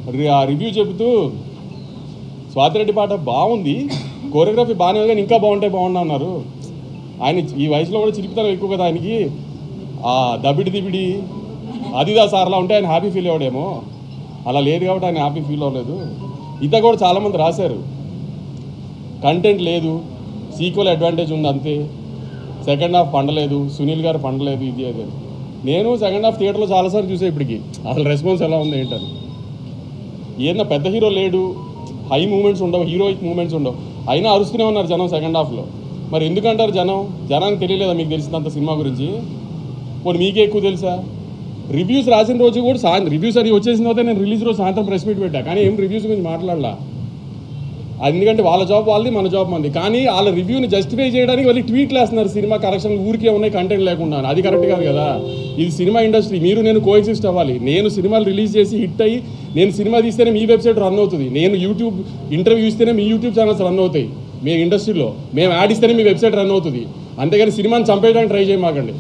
Review చెబుతూ స్వాతిరెడ్డి పాట బాగుంది, కోరియోగ్రఫీ బాగానే ఉంది కానీ ఇంకా బాగున్నా అన్నారు. ఆయన ఈ వయసులో కూడా చిలిపితనం ఎక్కువ కదా ఆయనకి. దబిడి అదిదా సార్లా ఉంటే ఆయన హ్యాపీ ఫీల్ అవ్వడేమో, అలా లేదు కాబట్టి ఆయన హ్యాపీ ఫీల్ అవ్వలేదు. ఇత కూడా చాలామంది రాశారు, కంటెంట్ లేదు, సీక్వెల్ అడ్వాంటేజ్ ఉంది అంతే, సెకండ్ హాఫ్ పండలేదు, సునీల్ గారు పండలేదు, ఇది అదే. నేను సెకండ్ హాఫ్ థియేటర్లో చాలాసార్లు చూసే ఇప్పటికి అసలు రెస్పాన్స్ ఎలా ఉంది ఏంటని. ఏదన్నా పెద్ద హీరో లేడు, హై మూమెంట్స్ ఉండవు, హీరోయిక్ మూమెంట్స్ ఉండవు, అయినా అరుస్తూనే ఉన్నారు జనం సెకండ్ హాఫ్లో. మరి ఎందుకంటారు జనానికి తెలియలేదా మీకు తెలిసినంత సినిమా గురించి? పోనీ మీకే ఎక్కువ తెలుసా? రివ్యూస్ రాసిన రోజు కూడా రివ్యూస్ అది వచ్చేసిన తర్వాత నేను రిలీజ్ రోజు సాయంత్రం ప్రెస్ మీట్ పెట్టా, కానీ ఏం రివ్యూస్ గురించి మాట్లాడలా. ఎందుకంటే వాళ్ళ జాబ్ వాళ్ళది, మన జాబ్ మంది. కానీ వాళ్ళ రివ్యూని జస్టిఫై చేయడానికి వాళ్ళు ట్వీట్లు వేస్తున్నారు, సినిమా కరెక్షన్ ఊరికే ఉన్నాయి కంటెంట్ లేకుండా. అది కరెక్ట్ కాదు కదా. ఇది సినిమా ఇండస్ట్రీ, మీరు నేను కోఎగ్జిస్ట్ అవ్వాలి. నేను సినిమాలు రిలీజ్ చేసి హిట్ అయ్యి నేను సినిమా తీస్తేనే మీ వెబ్సైట్ రన్ అవుతుంది, నేను యూట్యూబ్ ఇంటర్వ్యూ ఇస్తేనే మీ యూట్యూబ్ ఛానల్స్ రన్ అవుతాయి. మీ ఇండస్ట్రీలో మేము యాడ్ ఇస్తేనే మీ వెబ్సైట్ రన్ అవుతుంది. అంతేగాని సినిమాని చంపేయడానికి ట్రై చేయమాకండి.